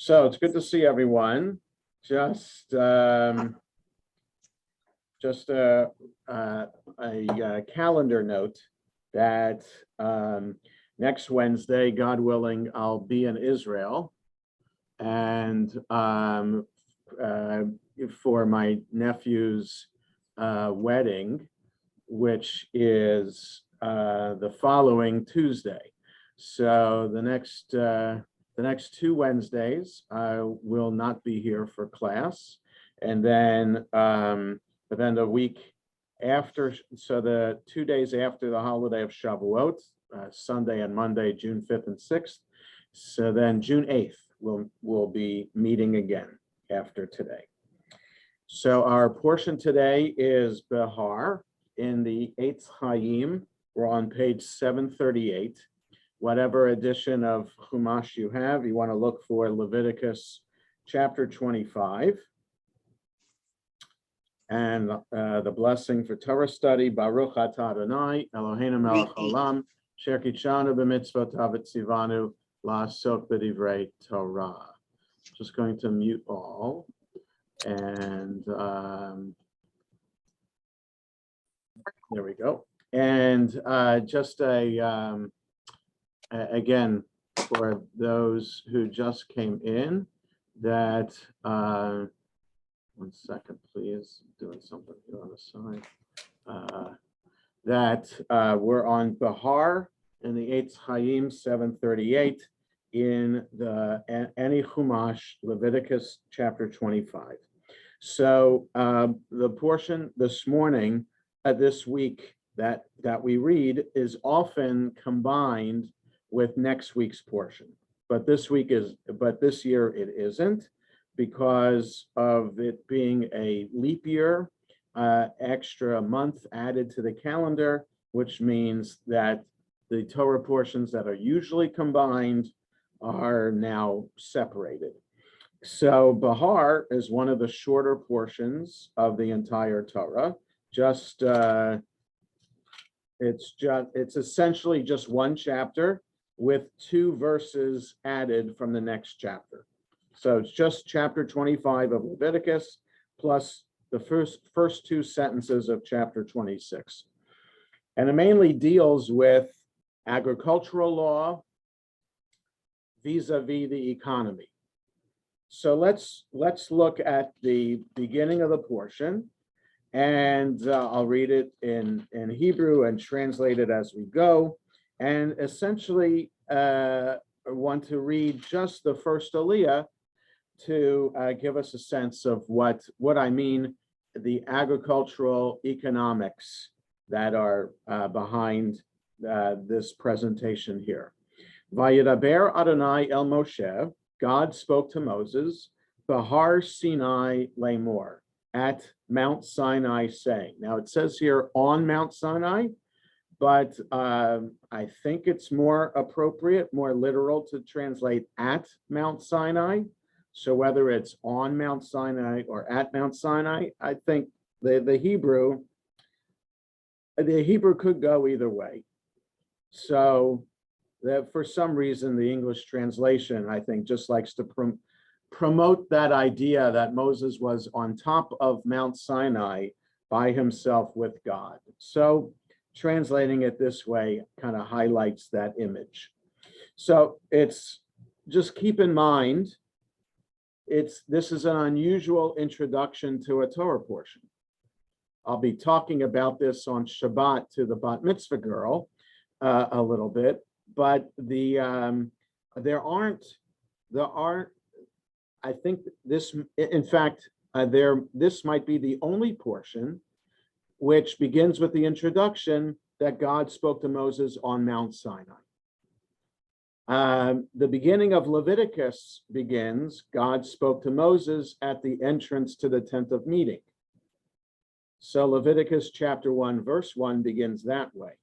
So it's good to see everyone. Just a calendar note that next Wednesday, God willing, I'll be in Israel, and for my nephew's wedding, which is the following Tuesday. So the next 2 Wednesdays, I will not be here for class. And then, but then the week after, so the 2 days after the holiday of Shavuot, Sunday and Monday, June 5th and 6th. So then June 8th, we'll be meeting again after today. So our portion today is Behar in the Eitz Chaim. We're on page 738. Whatever edition of Chumash you have, you want to look for Leviticus chapter 25. And the blessing for Torah study, Baruch atah Adonai, Eloheinu melech haolam, asher kitshanu b'mitzvotav v'tzivanu la'asok b'divrei Torah. Just going to mute all. And there we go. And just again, for those who just came in, that, 1 second, please, doing something here on the side, that we're on Behar in the Eitz Chaim 738 in the Any Chumash, Leviticus chapter 25. So the portion this morning, this week that we read is often combined with next week's portion, but this year it isn't, because of it being a leap year, extra month added to the calendar, which means that the Torah portions that are usually combined are now separated. So Behar is one of the shorter portions of the entire Torah. It's essentially just one chapter with 2 verses added from the next chapter. So it's just chapter 25 of Leviticus plus the first 2 sentences of chapter 26. And it mainly deals with agricultural law vis-a-vis the economy. So let's look at the beginning of the portion, and I'll read it in Hebrew and translate it as we go. And essentially, I want to read just the first aliyah to give us a sense of what I mean, the agricultural economics that are behind this presentation here. Vayidaber Adonai el Moshe, God spoke to Moses, Behar Sinai Lemor, at Mount Sinai saying. Now it says here on Mount Sinai, but I think it's more appropriate, more literal to translate at Mount Sinai. So whether it's on Mount Sinai or at Mount Sinai, I think the Hebrew could go either way. So that for some reason, the English translation, I think, just likes to promote that idea that Moses was on top of Mount Sinai by himself with God. So translating it this way kind of highlights that image. So it's just keep in mind, this is an unusual introduction to a Torah portion. I'll be talking about this on Shabbat to the bat mitzvah girl a little bit, but I think this, in fact, this might be the only portion which begins with the introduction that God spoke to Moses on Mount Sinai. The beginning of Leviticus begins, God spoke to Moses at the entrance to the tent of meeting. So Leviticus chapter 1, verse 1 begins that way.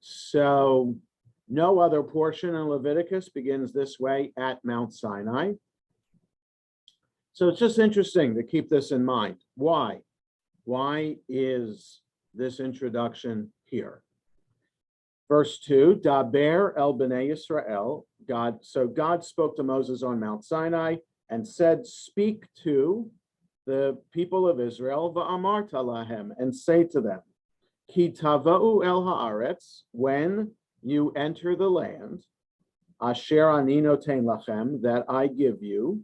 So no other portion in Leviticus begins this way at Mount Sinai. So it's just interesting to keep this in mind. Why? Why is this introduction here? Verse 2, Daber el b'nei Yisrael, God spoke to Moses on Mount Sinai and said, speak to the people of Israel, va'amarta lahem, and say to them, ki tava'u el haaretz, when you enter the land, asher ani noten lachem, that I give you,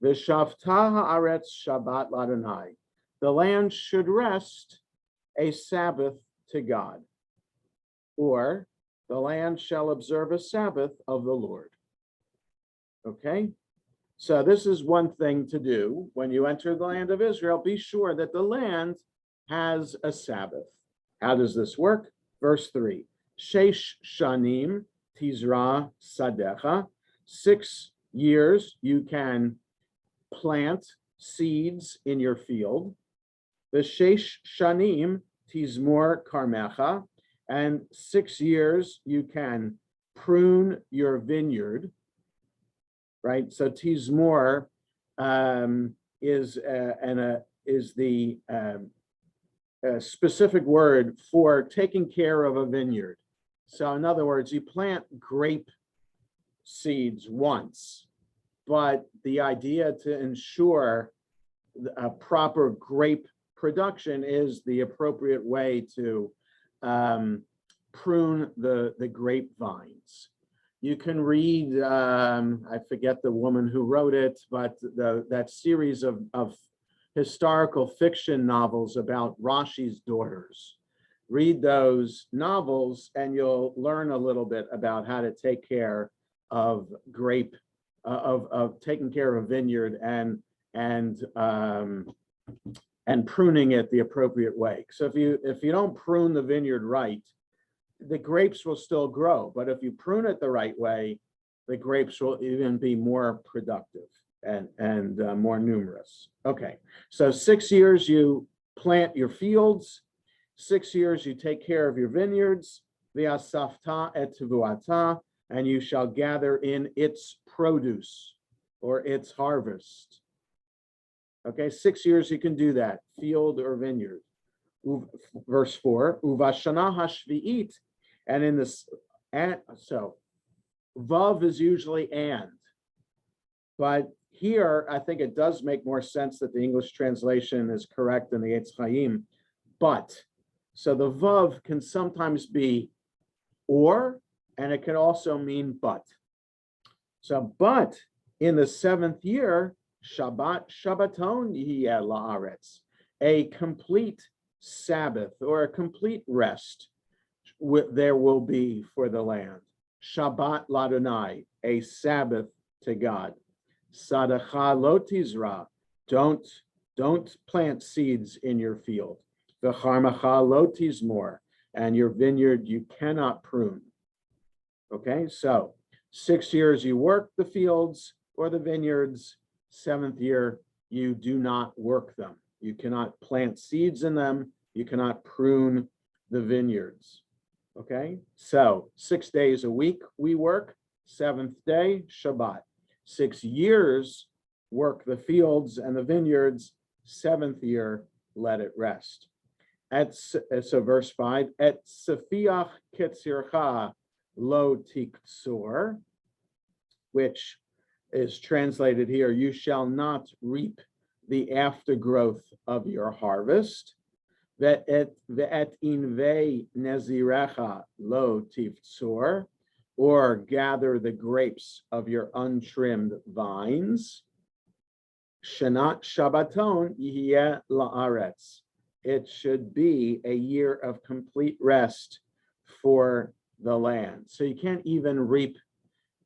v'shavta haaretz Shabbat l'Adonai, the land should rest a Sabbath to God, or the land shall observe a Sabbath of the Lord. Okay? So this is one thing to do when you enter the land of Israel. Be sure that the land has a Sabbath. How does this work? Verse 3. Sheish shanim tizra sadecha. 6 years you can plant seeds in your field. The sheish shanim tizmor karmecha. And 6 years you can prune your vineyard. Right, so tizmor is the specific word for taking care of a vineyard. So in other words, you plant grape seeds once, but the idea to ensure a proper grape production is the appropriate way to prune the grapevines. You can read, I forget the woman who wrote it, but that series of historical fiction novels about Rashi's daughters. Read those novels and you'll learn a little bit about how to take care of taking care of a vineyard and pruning it the appropriate way. So if you don't prune the vineyard right, the grapes will still grow, but if you prune it the right way, the grapes will even be more productive and more numerous. Okay, so 6 years you plant your fields, 6 years you take care of your vineyards, v'asafta et tevuata, and you shall gather in its produce or its harvest. Okay, 6 years you can do that, field or vineyard. Verse 4, uvashana hashvi'it, and in this, so vav is usually and, but here I think it does make more sense that the English translation is correct than the Eitz Chaim, but, so the vav can sometimes be or, and it can also mean but. So, but in the 7th year, Shabbaton yiheh la'aretz, a complete Sabbath or a complete rest there will be for the land. Shabbat l'Adonai, a Sabbath to God. Sadacha lo tizra, don't plant seeds in your field. V'charmacha lo tizmor, and your vineyard you cannot prune. Okay, so 6 years you work the fields or the vineyards, 7th year you do not work them. You cannot plant seeds in them. You cannot prune the vineyards. Okay, so 6 days a week we work, 7th day, Shabbat. 6 years work the fields and the vineyards, 7th year, let it rest. So verse 5, et sefiach ketzircha lo tiktsor, which is translated here, you shall not reap the aftergrowth of your harvest. Ve'et invei nezirecha lo tiftsor, or gather the grapes of your untrimmed vines. Shanat Shabbaton yiheh la'aretz. It should be a year of complete rest for the land. So you can't even reap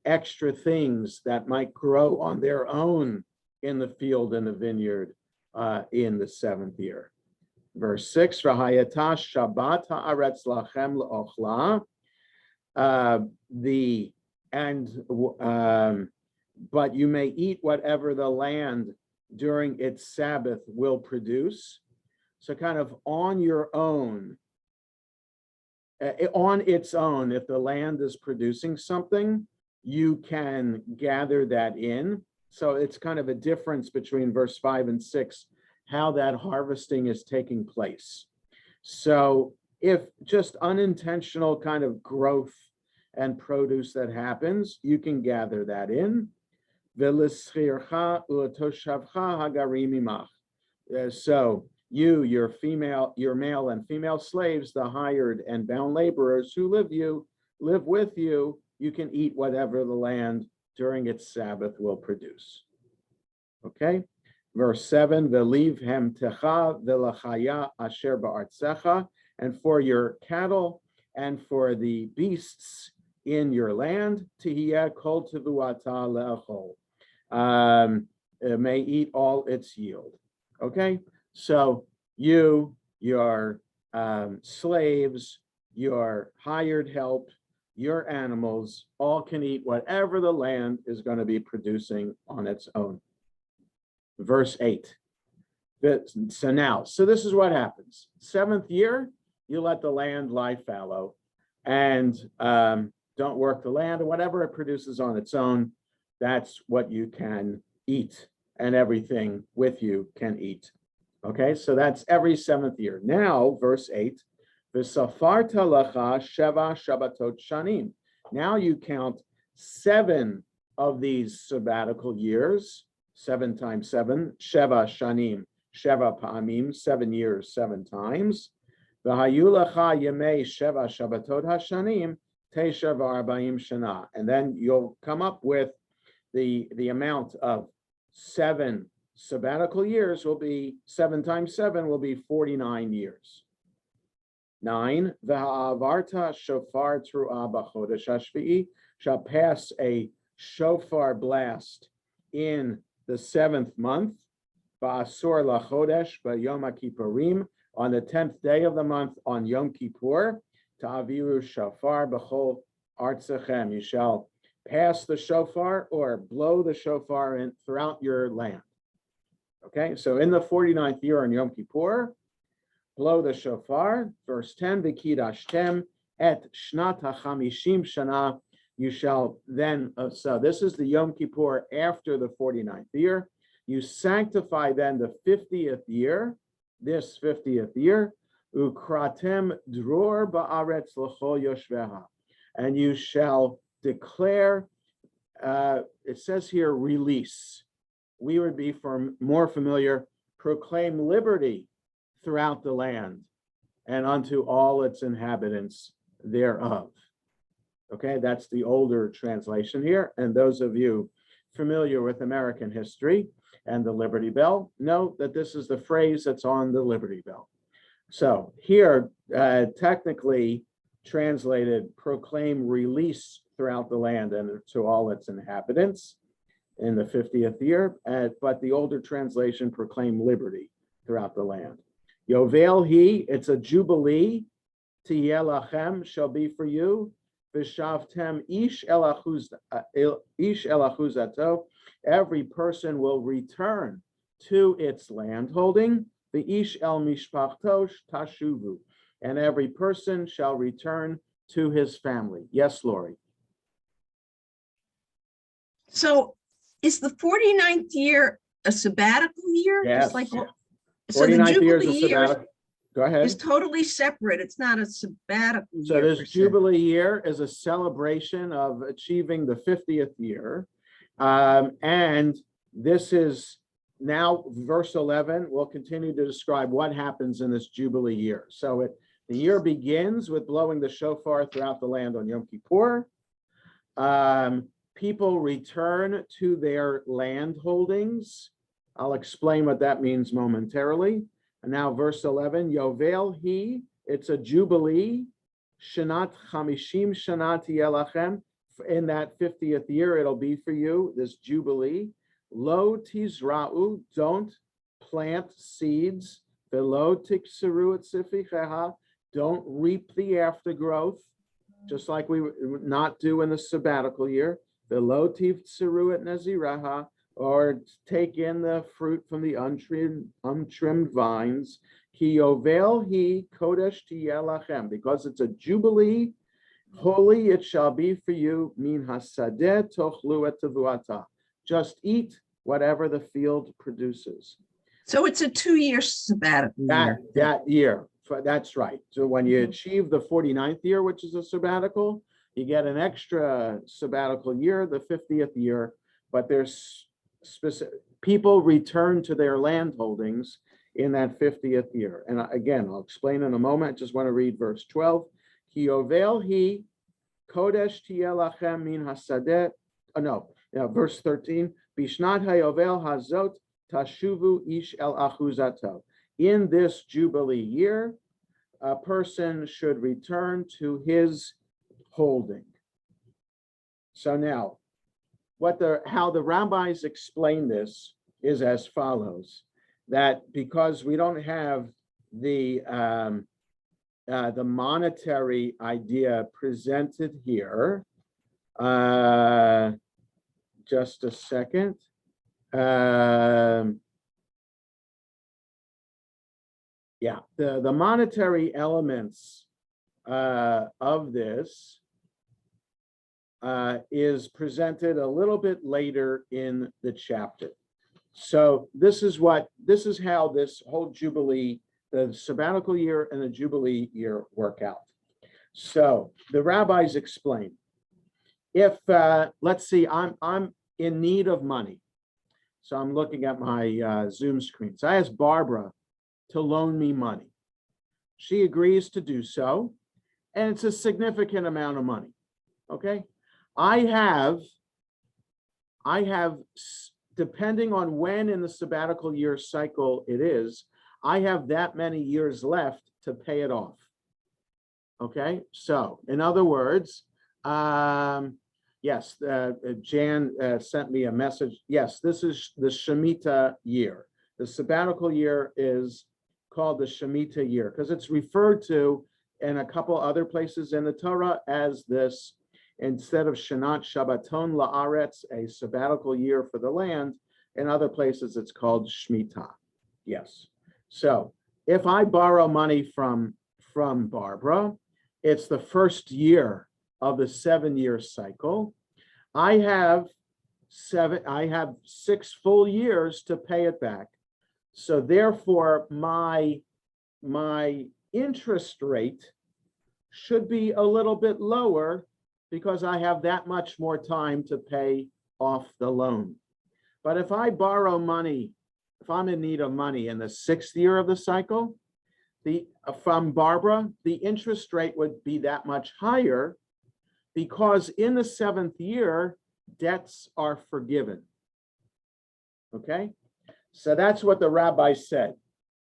extra things that might grow on their own in the field and the vineyard in the 7th year. Verse 6, V'hayata Shabbat ha'aretz lachem le'ochla. But you may eat whatever the land during its Sabbath will produce. So kind of on your own, on its own, if the land is producing something, you can gather that in. So it's kind of a difference between verse 5 and 6, how that harvesting is taking place. So if just unintentional kind of growth and produce that happens, you can gather that in. So you, your male and female slaves, the hired and bound laborers who live with you, you can eat whatever the land during its Sabbath will produce. Okay, verse 7, Velivhem techa velachaya asher ba'artzecha, and for your cattle and for the beasts in your land, tihiyeh kol tevuata le'achol, may eat all its yield. Okay, so you, your slaves, your hired help, your animals, all can eat whatever the land is going to be producing on its own. Verse 8. So this is what happens. 7th year, you let the land lie fallow and don't work the land, or whatever it produces on its own, that's what you can eat, and everything with you can eat. Okay, so that's every 7th year. Now, verse 8, V'safarta lacha sheva shabbatot shanim. Now you count 7 of these sabbatical years, 7 times 7, sheva shanim, sheva pa'amim, 7 years, 7 times. V'hayu lacha yemei sheva shabbatot hashanim, tesha v'arba'im shana. And then you'll come up with the amount of 7 sabbatical years will be 7 times 7 will be 49 years. 9, V'ha'avarta shofar tru'ah b'chodesh hashvi'i, shall pass a shofar blast in the 7th month, Ba'asur lachodesh b'yom ha'kippurim, on the 10th day of the month on Yom Kippur, Ta'aviru shofar b'chol artzachem, you shall pass the shofar or blow the shofar in throughout your land. Okay, so in the 49th year on Yom Kippur, blow the shofar. Verse 10, V'kidashtem et shnat hachamishim shana, you shall then, so this is the Yom Kippur after the 49th year. You sanctify then the 50th year, this 50th year, Ukratem dror ba'aretz l'chol yoshveha, and you shall declare, it says here, release. We would be more familiar, proclaim liberty throughout the land and unto all its inhabitants thereof. Okay, that's the older translation here. And those of you familiar with American history and the Liberty Bell know that this is the phrase that's on the Liberty Bell. So here, technically translated, proclaim release throughout the land and to all its inhabitants in the 50th year, but the older translation, proclaim liberty throughout the land. Yovel hi, it's a jubilee, tiyeh lachem, shall be for you, v'shavtem ish el achuzato, every person will return to its land holding, the ish el mishpachto tashuvu, and every person shall return to his family. Yes, Lori. So is the 49th year a sabbatical year? Yes. Just like, so the 49th year Jubilee is a year sabbatical. Go ahead. is totally separate. It's not a sabbatical So year. this Jubilee year is a celebration of achieving the 50th year. And this is now verse 11 will continue to describe what happens in this Jubilee year. So the year begins with blowing the shofar throughout the land on Yom Kippur. People return to their land holdings. I'll explain what that means momentarily. And now verse 11, Yovel hi, it's a jubilee, Shanat chamishim shanat yelachem, in that 50th year, it'll be for you, this jubilee. Lo tizra'u, don't plant seeds. Velo tikseru et sificheha, don't reap the aftergrowth, just like we would not do in the sabbatical year. Velo tivtseru et naziraha, or take in the fruit from the untrimmed vines. Ki yovel hi kodesh tiyeh lachem, because it's a jubilee, holy it shall be for you. Min hasadeh tochlu et tevuata, just eat whatever the field produces. So it's a 2-year sabbatical year. That year, that's right. So when you achieve the 49th year, which is a sabbatical, You get an extra sabbatical year, the 50th year, but there's specific people return to their land holdings in that 50th year. And again, I'll explain in a moment. I just want to read verse 12. Ki yovel hi kodesh tiyeh lachem min hasadeh. Verse 13. Bishnat hayovel hazot tashuvu ish el achuzato. In this Jubilee year, a person should return to his holding. So now, how the rabbis explain this is as follows: that because we don't have the monetary idea presented here, just a second. The monetary elements of this is presented a little bit later in the chapter. So this is how this whole Jubilee, the sabbatical year and the Jubilee year work out. So the rabbis explain, if let's see, I'm in need of money. So I'm looking at my Zoom screen. So I asked Barbara to loan me money. She agrees to do so, and it's a significant amount of money. Okay, I have, depending on when in the sabbatical year cycle it is, I have that many years left to pay it off. Okay, so in other words, yes, Jan sent me a message. Yes, this is the Shemitah year. The sabbatical year is called the Shemitah year because it's referred to in a couple other places in the Torah as this, instead of Shanat Shabbaton La'aretz, a sabbatical year for the land. In other places, it's called Shemitah. Yes. So if I borrow money from Barbara, it's the first year of the 7-year cycle. I have 6 full years to pay it back. So therefore, my interest rate should be a little bit lower because I have that much more time to pay off the loan. But if I borrow money, if I'm in need of money in the 6th year of the cycle, from Barbara, the interest rate would be that much higher because in the 7th year, debts are forgiven. Okay? So that's what the rabbi said.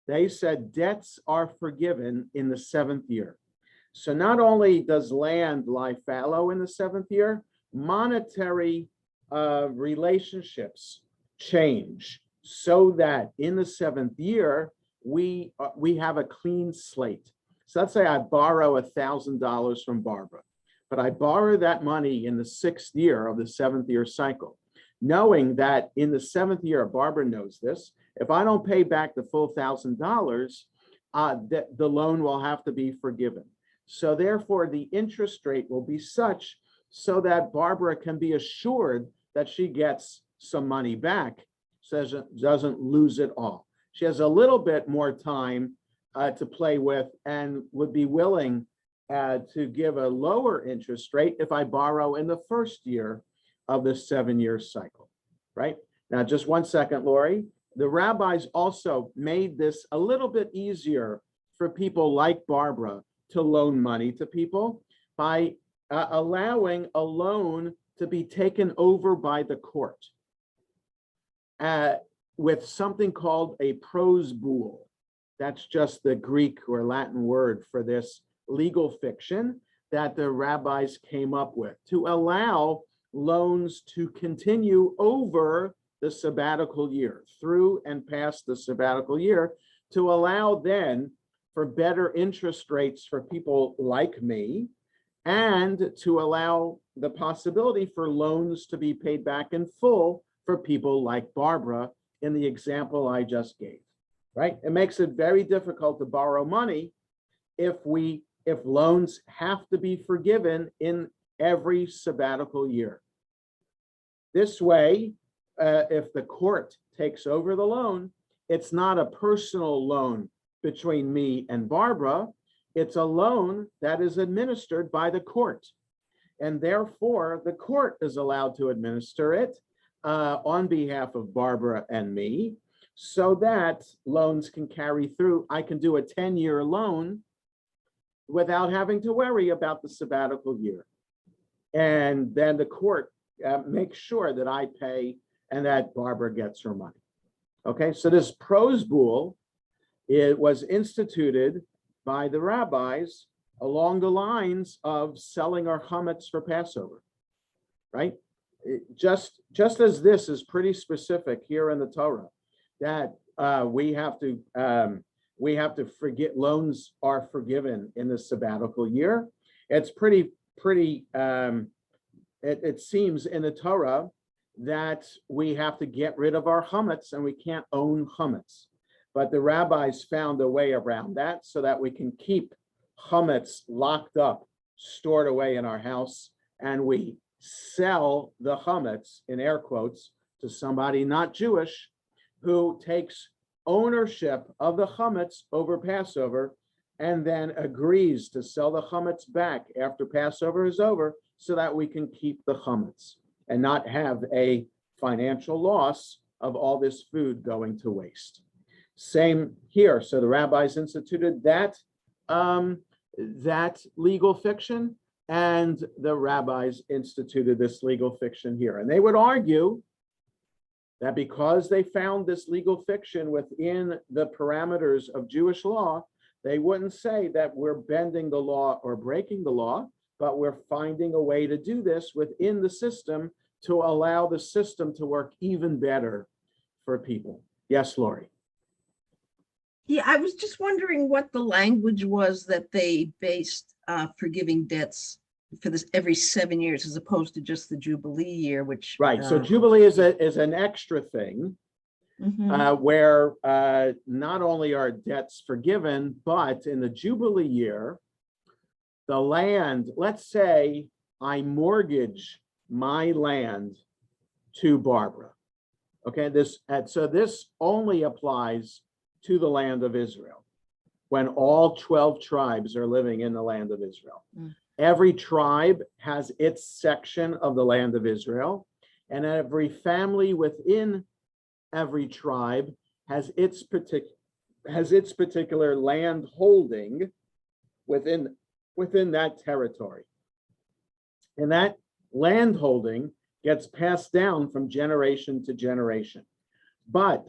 They said debts are forgiven in the 7th year. So not only does land lie fallow in the 7th year, monetary relationships change so that in the 7th year, we have a clean slate. So let's say I borrow $1,000 from Barbara, but I borrow that money in the 6th year of the 7th year cycle, knowing that in the 7th year, Barbara knows this, if I don't pay back the full $1,000, the loan will have to be forgiven. So therefore, the interest rate will be such so that Barbara can be assured that she gets some money back, so doesn't lose it all. She has a little bit more time to play with and would be willing to give a lower interest rate if I borrow in the 1st year of the 7-year cycle, right? Now, just one second, Lori. The rabbis also made this a little bit easier for people like Barbara to loan money to people by allowing a loan to be taken over by the court with something called a pros bool. That's just the Greek or Latin word for this legal fiction that the rabbis came up with to allow loans to continue over the sabbatical year, through and past the sabbatical year, to allow then for better interest rates for people like me, and to allow the possibility for loans to be paid back in full for people like Barbara in the example I just gave, right? It makes it very difficult to borrow money if loans have to be forgiven in every sabbatical year. This way, if the court takes over the loan, it's not a personal loan between me and Barbara. It's a loan that is administered by the court. and therefore the court is allowed to administer it on behalf of Barbara and me, so that loans can carry through. I can do a 10-year loan without having to worry about the sabbatical year. And then the court makes sure that I pay and that Barbara gets her money. Okay, so this prose bool, it was instituted by the rabbis along the lines of selling our chametz for Passover, right? Just as this is pretty specific here in the Torah, that we have to forget, loans are forgiven in the sabbatical year. It's pretty. It seems in the Torah that we have to get rid of our chametz and we can't own chametz. But the rabbis found a way around that so that we can keep chametz locked up, stored away in our house, and we sell the chametz, in air quotes, to somebody not Jewish who takes ownership of the chametz over Passover and then agrees to sell the chametz back after Passover is over so that we can keep the chametz and not have a financial loss of all this food going to waste. Same here. So the rabbis instituted that legal fiction, and the rabbis instituted this legal fiction here. And they would argue that because they found this legal fiction within the parameters of Jewish law, they wouldn't say that we're bending the law or breaking the law, but we're finding a way to do this within the system to allow the system to work even better for people. Yes, Lori. Yeah, I was just wondering what the language was that they based forgiving debts for this every 7 years as opposed to just the Jubilee year, which right. So Jubilee is an extra thing where not only are debts forgiven, but in the Jubilee year, the land, let's say I mortgage my land to Barbara. Okay, so this only applies to the land of Israel when all 12 tribes are living in the land of Israel. Every tribe has its section of the land of Israel, and every family within every tribe has its particular land holding within that territory. And that land holding gets passed down from generation to generation. But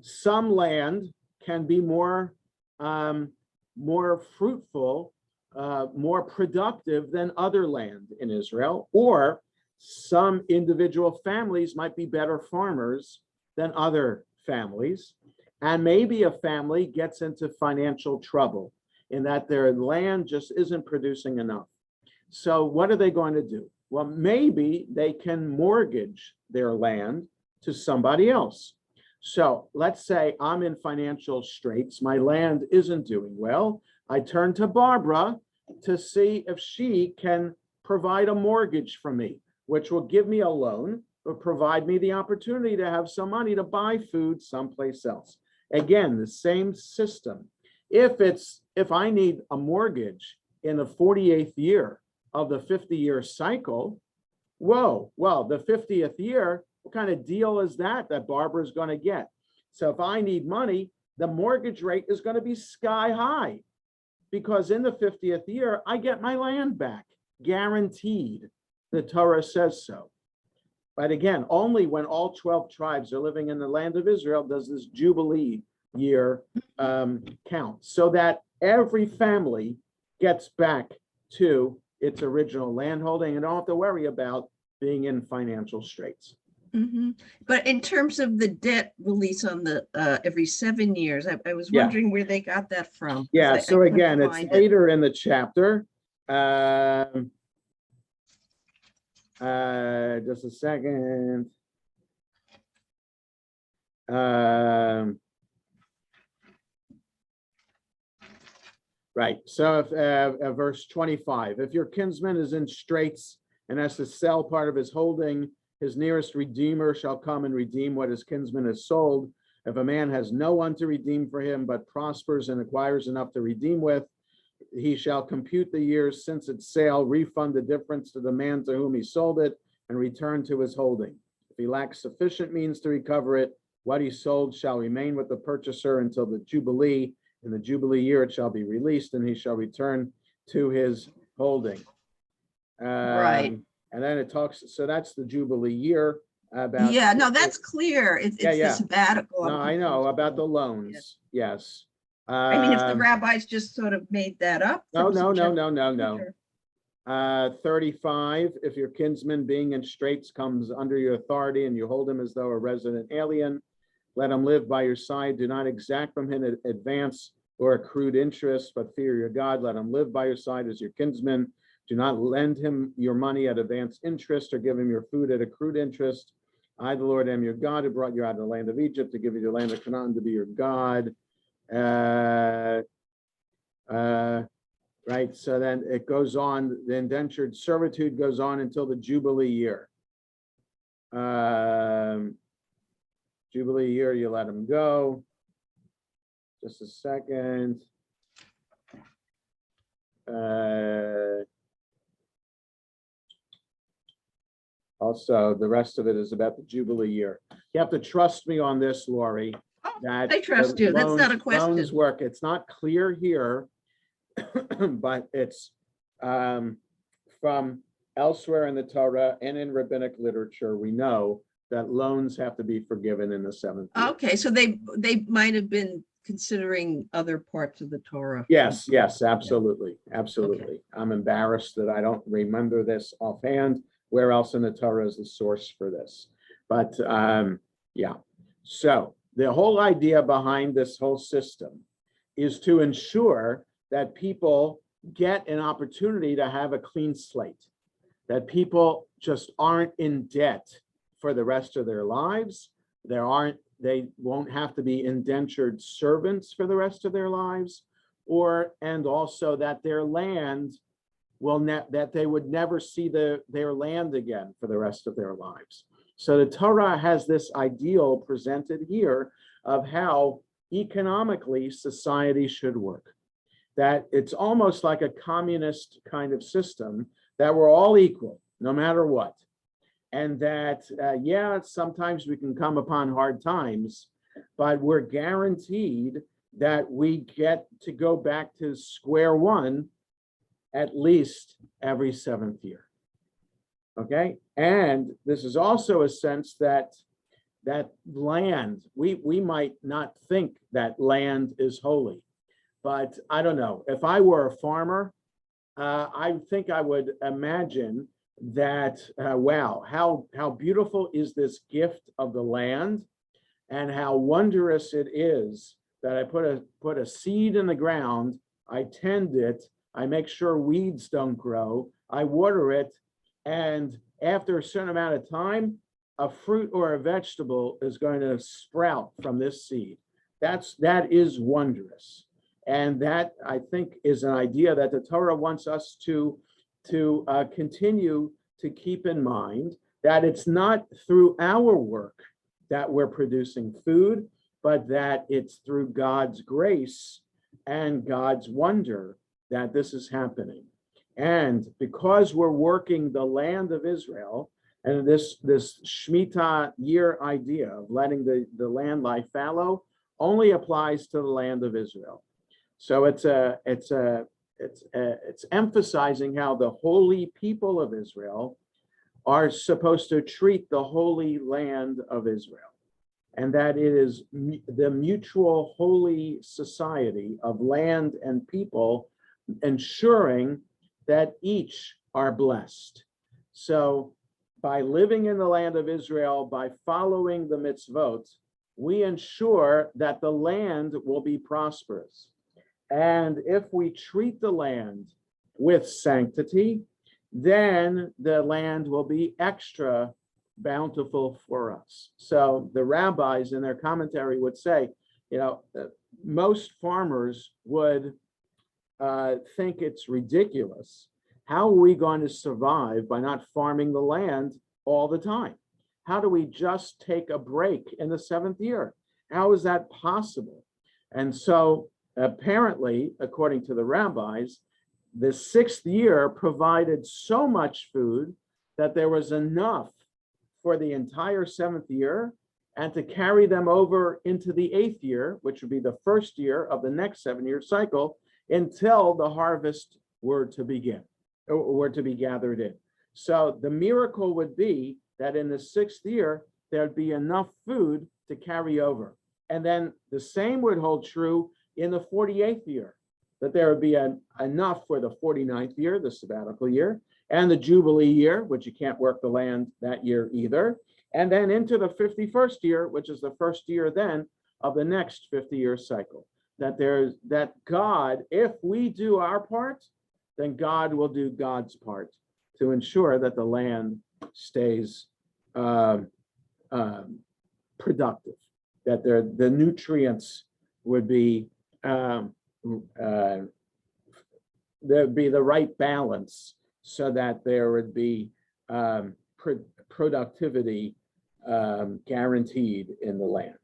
some land can be more fruitful, more productive than other land in Israel, or some individual families might be better farmers than other families. And maybe a family gets into financial trouble in that their land just isn't producing enough. So what are they going to do? Well, maybe they can mortgage their land to somebody else. So let's say I'm in financial straits. My land isn't doing well. I turn to Barbara to see if she can provide a mortgage for me, which will give me a loan or provide me the opportunity to have some money to buy food someplace else. Again, the same system. If I need a mortgage in the 48th year of the 50-year cycle, well, the 50th year, what kind of deal is that Barbara's going to get? So if I need money, the mortgage rate is going to be sky high because in the 50th year, I get my land back, guaranteed. The Torah says so. But again, only when all 12 tribes are living in the land of Israel does this Jubilee year count, so that every family gets back to its original landholding and don't have to worry about being in financial straits. But in terms of the debt release on the every 7 years, I was wondering where they got that from. Yeah, so again, it's later in the chapter. Just a second. Right, so if verse 25, if your kinsman is in straits and has to sell part of his holding, his nearest redeemer shall come and redeem what his kinsman has sold. If a man has no one to redeem for him, but prospers and acquires enough to redeem with, he shall compute the years since its sale, refund the difference to the man to whom he sold it, and return to his holding. If he lacks sufficient means to recover it, what he sold shall remain with the purchaser until the Jubilee. In the Jubilee year, it shall be released, and he shall return to his holding. Right. And then it talks, so that's the Jubilee year about. Yeah, no, that's clear. It's Yeah, the yeah. sabbatical. No, I know confused about the about. loans. Yes. I mean, if the rabbis just sort of made that up. there No, was a no, no, general no, no, no. procedure. 35, if your kinsman being in straits comes under your authority and you hold him as though a resident alien, let him live by your side. Do not exact from him advance or accrued interest, but fear your God. Let him live by your side as your kinsman. Do not lend him your money at advanced interest or give him your food at accrued interest. I, the Lord, am your God, who brought you out of the land of Egypt to give you the land of Canaan to be your God. Right, so then it goes on, the indentured servitude goes on until the Jubilee year. Jubilee year, you let him go. Just a second. Also, the rest of it is about the Jubilee year. You have to trust me on this, Lori. That I trust the you. That's not a loans question. work. It's not clear here, but it's from elsewhere in the Torah and in rabbinic literature. We know that loans have to be forgiven in the seventh year. Okay, so they might have been considering other parts of the Torah. Yes, yes, absolutely, absolutely. I'm embarrassed that I don't remember this offhand. Where else in the Torah is the source for this? But yeah, so the whole idea behind this whole system is to ensure that people get an opportunity to have a clean slate, that people just aren't in debt for the rest of their lives. They won't have to be indentured servants for the rest of their lives, and also that their land that they would never see their land again for the rest of their lives. So the Torah has this ideal presented here of how economically society should work. That it's almost like a communist kind of system, that we're all equal, no matter what. And that, yeah, sometimes we can come upon hard times, but we're guaranteed that we get to go back to square one at least every seventh year. Okay, and this is also a sense that land, we might not think that land is holy, but I don't know, if I were a farmer, I think I would imagine that, wow, how beautiful is this gift of the land, and how wondrous it is that I put a seed in the ground, I tend it, I make sure weeds don't grow, I water it, and after a certain amount of time, a fruit or a vegetable is going to sprout from this seed. That is wondrous. And that, I think, is an idea that the Torah wants us to continue to keep in mind, that it's not through our work that we're producing food, but that it's through God's grace and God's wonder that this is happening. And because we're working the land of Israel, and this Shemitah year idea of letting the land lie fallow only applies to the land of Israel. So it's emphasizing how the holy people of Israel are supposed to treat the holy land of Israel, and that it is the mutual holy society of land and people, ensuring that each are blessed. So by living in the land of Israel, by following the mitzvot, we ensure that the land will be prosperous. And if we treat the land with sanctity, then the land will be extra bountiful for us. So the rabbis in their commentary would say, most farmers would think it's ridiculous. How are we going to survive by not farming the land all the time? How do we just take a break in the seventh year? How is that possible? And so apparently, according to the rabbis, the 6th year provided so much food that there was enough for the entire 7th year and to carry them over into the 8th year, which would be the first year of the next 7-year cycle, until the harvest were to begin, or were to be gathered in. So the miracle would be that in the 6th year, there'd be enough food to carry over. And then the same would hold true in the 48th year, that there would be enough for the 49th year, the sabbatical year, and the Jubilee year, which you can't work the land that year either. And then into the 51st year, which is the first year then of the next 50-year cycle. That God, if we do our part, then God will do God's part to ensure that the land stays productive, that the nutrients would be there'd be the right balance so that there would be productivity guaranteed in the land.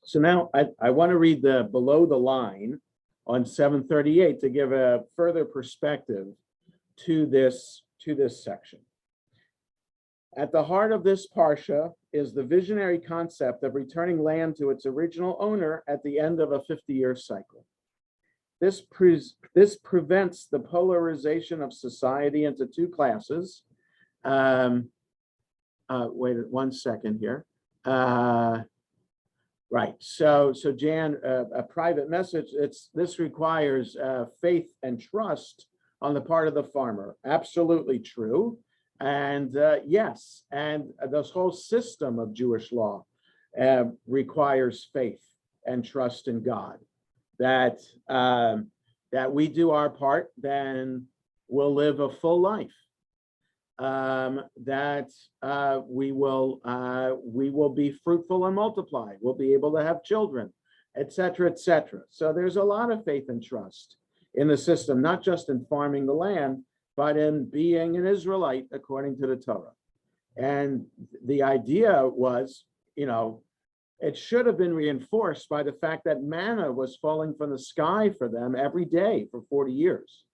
So now I want to read the below the line on 738 to give a further perspective to this section. At the heart of this parsha is the visionary concept of returning land to its original owner at the end of a 50-year cycle. This prevents the polarization of society into two classes. Wait 1 second here. Right. So Jan, a private message. This requires faith and trust on the part of the farmer. Absolutely true. And yes, and this whole system of Jewish law requires faith and trust in God. That we do our part, then we'll live a full life. That we will be fruitful and multiply. We'll be able to have children, etc., etc. So there's a lot of faith and trust in the system, not just in farming the land, but in being an Israelite according to the Torah. And the idea was, it should have been reinforced by the fact that manna was falling from the sky for them every day for 40 years.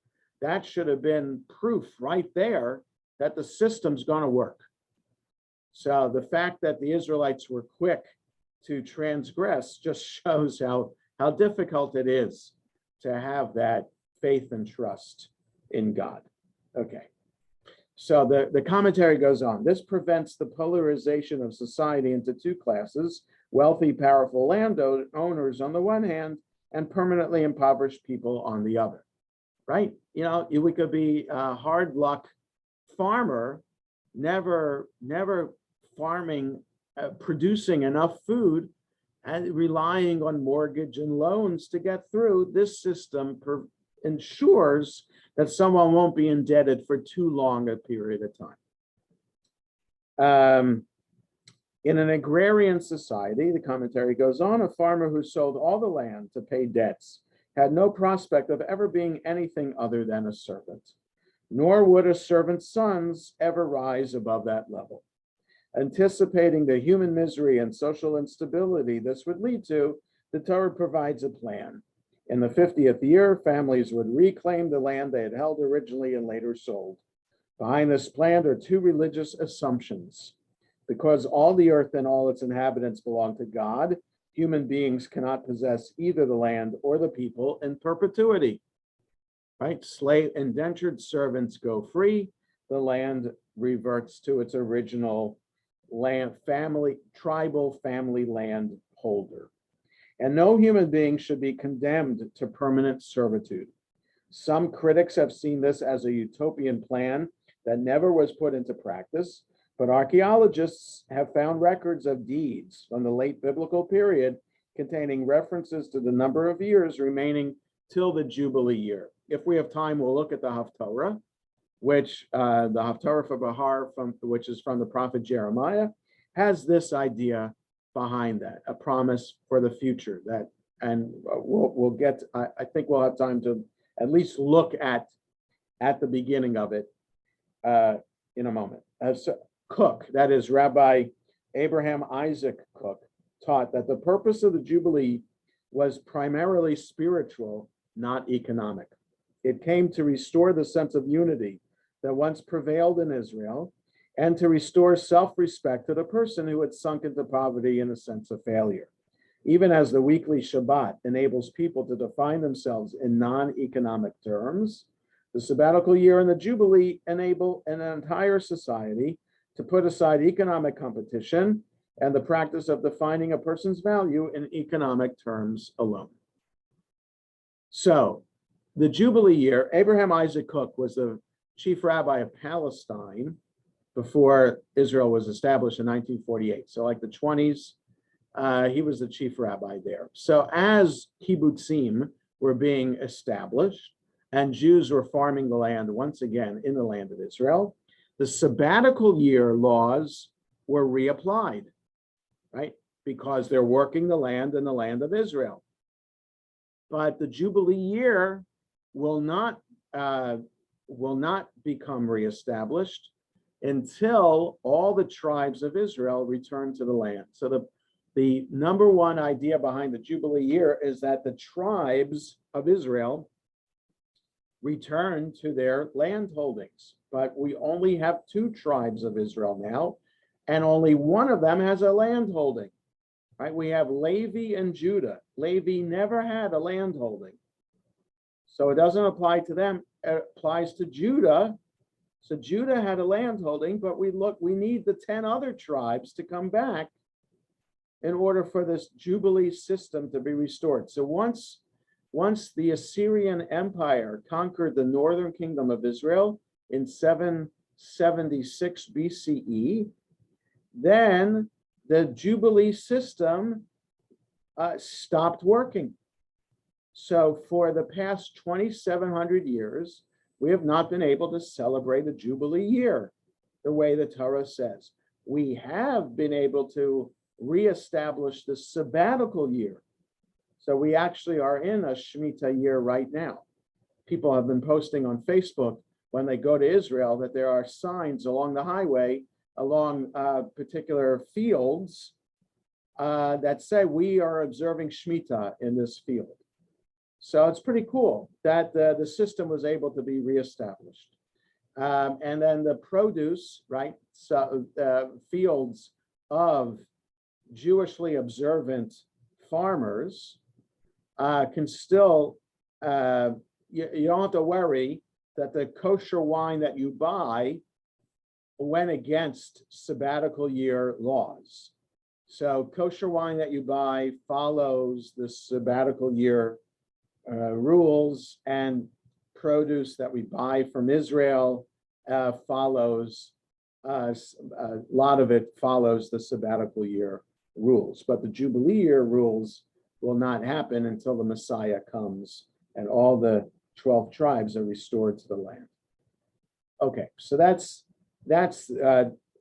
That should have been proof right there that the system's going to work. So the fact that the Israelites were quick to transgress just shows how difficult it is to have that faith and trust in God. Okay. So the commentary goes on. This prevents the polarization of society into two classes: wealthy, powerful landowners on the one hand, and permanently impoverished people on the other. Right? We could be a hard luck farmer, never farming, producing enough food, and relying on mortgage and loans to get through. This system ensures that someone won't be indebted for too long a period of time. In an agrarian society, the commentary goes on, a farmer who sold all the land to pay debts had no prospect of ever being anything other than a servant, nor would a servant's sons ever rise above that level. Anticipating the human misery and social instability this would lead to, the Torah provides a plan. In the 50th year, families would reclaim the land they had held originally and later sold. Behind this plan are two religious assumptions. Because all the earth and all its inhabitants belong to God, human beings cannot possess either the land or the people in perpetuity. Right? Indentured servants go free. The land reverts to its original land, tribal family land holder. And no human being should be condemned to permanent servitude. Some critics have seen this as a utopian plan that never was put into practice, but archaeologists have found records of deeds from the late biblical period containing references to the number of years remaining till the Jubilee year. If we have time, we'll look at the haftarah, which the haftarah for Behar, which is from the prophet Jeremiah, has this idea behind that, a promise for the future. And we'll get. I think we'll have time to at least look at the beginning of it in a moment. Cook, that is Rabbi Abraham Isaac Cook, taught that the purpose of the Jubilee was primarily spiritual, not economic. It came to restore the sense of unity that once prevailed in Israel and to restore self-respect to the person who had sunk into poverty and a sense of failure. Even as the weekly Shabbat enables people to define themselves in non-economic terms, the sabbatical year and the Jubilee enable an entire society to put aside economic competition and the practice of defining a person's value in economic terms alone. So, the Jubilee year, Abraham Isaac Kook was the chief rabbi of Palestine before Israel was established in 1948. So like the 20s, he was the chief rabbi there. So as kibbutzim were being established and Jews were farming the land once again in the land of Israel, the sabbatical year laws were reapplied, right? Because they're working the land in the land of Israel. But the Jubilee year will not become reestablished until all the tribes of Israel return to the land. So the number one idea behind the Jubilee year is that the tribes of Israel return to their land holdings. But we only have 2 tribes of Israel now, and only one of them has a land holding, right? We have Levi and Judah. Levi never had a land holding. So it doesn't apply to them, it applies to Judah. So Judah had a land holding, but we need the 10 other tribes to come back in order for this Jubilee system to be restored. So once the Assyrian Empire conquered the northern kingdom of Israel in 776 BCE, then the Jubilee system stopped working. So for the past 2,700 years, we have not been able to celebrate a Jubilee year the way the Torah says. We have been able to reestablish the sabbatical year. So we actually are in a Shemitah year right now. People have been posting on Facebook when they go to Israel that there are signs along the highway, along particular fields that say we are observing Shemitah in this field. So it's pretty cool that the system was able to be reestablished. And then the produce, right, so fields of Jewishly observant farmers can still, you don't have to worry that the kosher wine that you buy went against sabbatical year laws. So kosher wine that you buy follows the sabbatical year rules, and produce that we buy from Israel follows, a lot of it follows the sabbatical year rules. But the Jubilee year rules will not happen until the Messiah comes and all the 12 tribes are restored to the land. Okay, so that's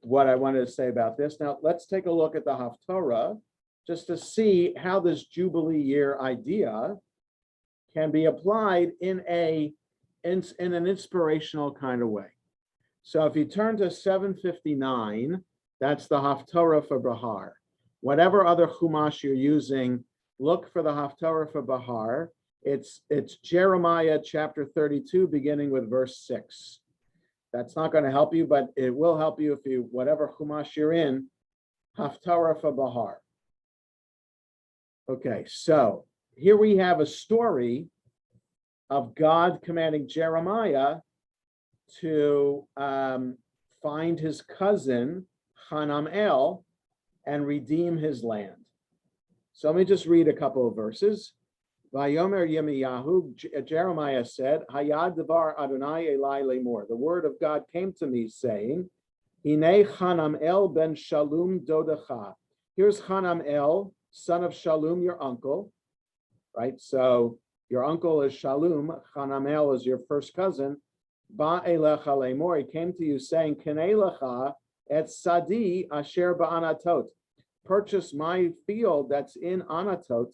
what I wanted to say about this. Now let's take a look at the haftarah just to see how this Jubilee year idea can be applied in an inspirational kind of way. So if you turn to 759, that's the haftarah for Behar. Whatever other chumash you're using, look for the haftarah for Behar. It's Jeremiah chapter 32, beginning with verse 6. That's not going to help you, but it will help you if you, whatever chumash you're in, haftarah for Behar. Okay, so here we have a story of God commanding Jeremiah to find his cousin Hanamel and redeem his land. So let me just read a couple of verses. Vayomer Yirmiyahu, Jeremiah said, Hayad devar Adonai elai lemor. The word of God came to me saying, Hine Hanamel ben Shalom dodecha. Here's Hanamel, son of Shalom, your uncle, right? So your uncle is Shalom, Hanamel is your first cousin. Ba elecha lemor, he came to you saying, Kene lecha et sadi asher ba'anatot. Purchase my field that's in Anatot,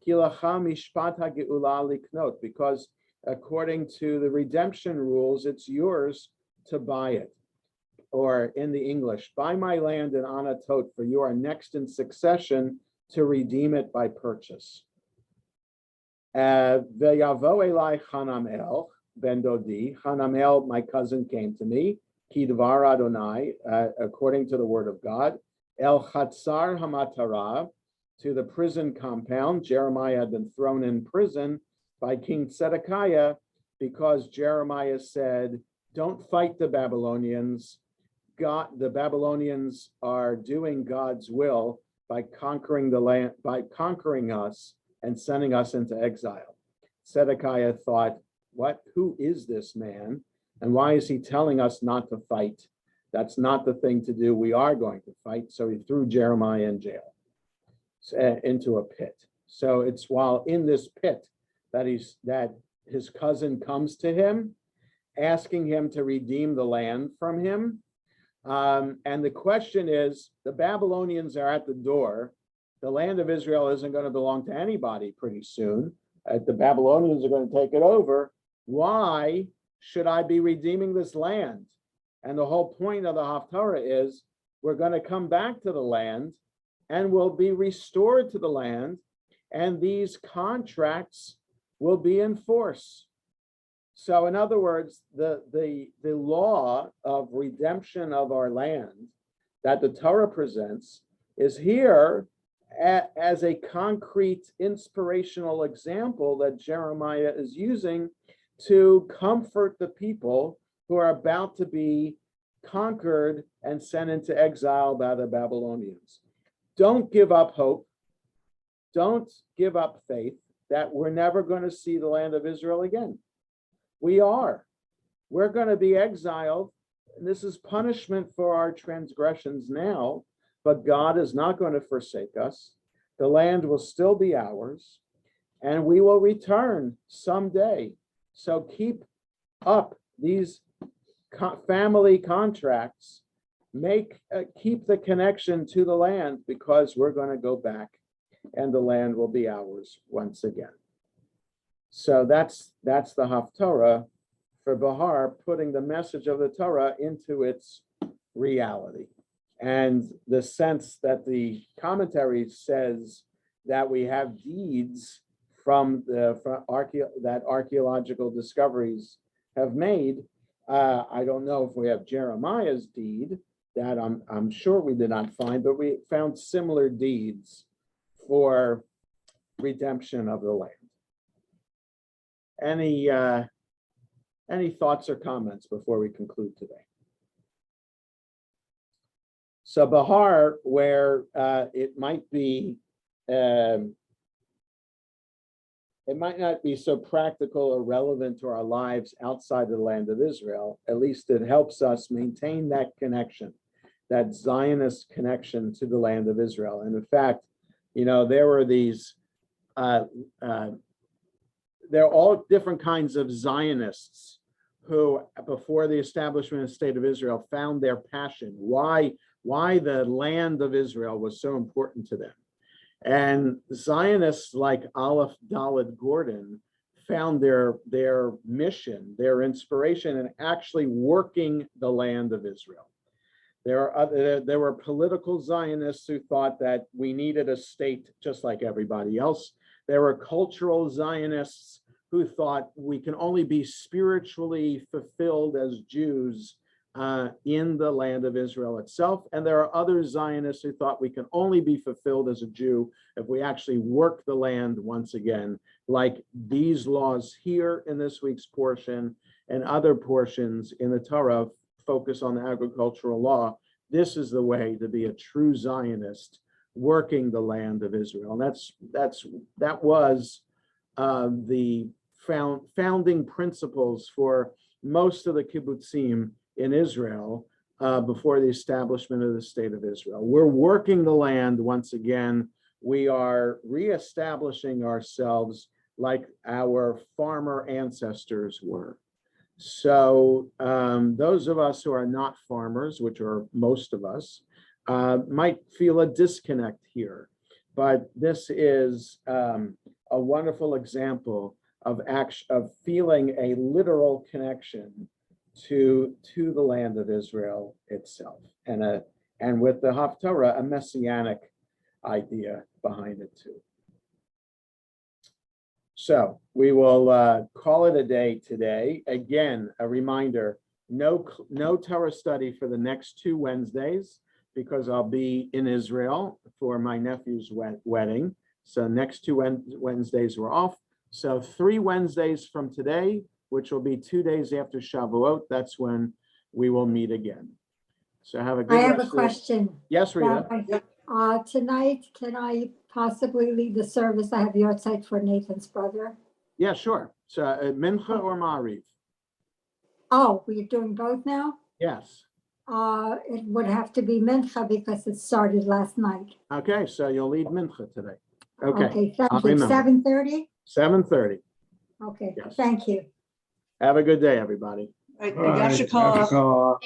kilacha mishpat ha'geula liknot, because according to the redemption rules, it's yours to buy it. Or in the English, buy my land in Anatot, for you are next in succession to redeem it by purchase. Ve'yavo elai Hanamel ben Dodi. Hanamel, my cousin, came to me. Ki dvar Adonai, according to the word of God. El Chatzar Hamatara, to the prison compound. Jeremiah had been thrown in prison by King Zedekiah because Jeremiah said, don't fight the Babylonians. The Babylonians are doing God's will by conquering the land, by conquering us and sending us into exile. Zedekiah thought, who is this man? And why is he telling us not to fight? That's not the thing to do. We are going to fight. So he threw Jeremiah in jail, into a pit. So it's while in this pit that his cousin comes to him, asking him to redeem the land from him. And the question is, the Babylonians are at the door. The land of Israel isn't going to belong to anybody pretty soon. The Babylonians are going to take it over. Why should I be redeeming this land? And the whole point of the haftarah is we're going to come back to the land and will be restored to the land, and these contracts will be in force. So in other words, the law of redemption of our land that the Torah presents is here as a concrete inspirational example that Jeremiah is using to comfort the people who are about to be conquered and sent into exile by the Babylonians. Don't give up hope. Don't give up faith that we're never going to see the land of Israel again. We are. We're going to be exiled. And this is punishment for our transgressions now, but God is not going to forsake us. The land will still be ours, and we will return someday. So keep up these family contracts. Keep the connection to the land, because we're going to go back and the land will be ours once again. So that's the haftarah for Behar, putting the message of the Torah into its reality. And the sense that the commentary says that we have deeds that archaeological discoveries have made. I don't know if we have Jeremiah's deed, that I'm sure we did not find, but we found similar deeds for redemption of the land. Any thoughts or comments before we conclude today? So Behar, where it might not be so practical or relevant to our lives outside the land of Israel, at least it helps us maintain that connection, that Zionist connection to the land of Israel. And in fact, there were these, there are all different kinds of Zionists who, before the establishment of the state of Israel, found their passion, why the land of Israel was so important to them. And Zionists like Aleph Dalet Gordon found their mission, their inspiration in actually working the land of Israel. There were political Zionists who thought that we needed a state just like everybody else. There were cultural Zionists who thought we can only be spiritually fulfilled as Jews in the land of Israel itself. And there are other Zionists who thought we can only be fulfilled as a Jew if we actually work the land once again, like these laws here in this week's portion and other portions in the Torah focus on the agricultural law. This is the way to be a true Zionist, working the land of Israel. And that was the founding principles for most of the kibbutzim in Israel before the establishment of the state of Israel. We're working the land once again. We are reestablishing ourselves like our farmer ancestors were. So those of us who are not farmers, which are most of us, might feel a disconnect here. But this is a wonderful example of feeling a literal connection to the land of Israel itself, and with the haftarah, a messianic idea behind it too. So we will call it a day today. Again, a reminder, no Torah study for the next 2 Wednesdays because I'll be in Israel for my nephew's wedding. So next 2 Wednesdays we're off. So 3 Wednesdays from today, which will be 2 days after Shavuot, that's when we will meet again. So have a good I have a rest of- question. Yes, Rita. Tonight, can I possibly leave the service? I have your site for Nathan's brother. Yeah, sure. So Mincha or Ma'ariv? Oh, we're doing both now? Yes. It would have to be Mincha because it started last night. Okay, so you'll lead Mincha today. Okay, Okay, I'll thank you. remember. 7:30? 7:30. Okay, Yes. thank you. Have a good day, everybody. Right, Yashikar.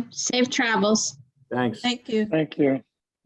Safe travels. Thanks. Thank you. Thank you.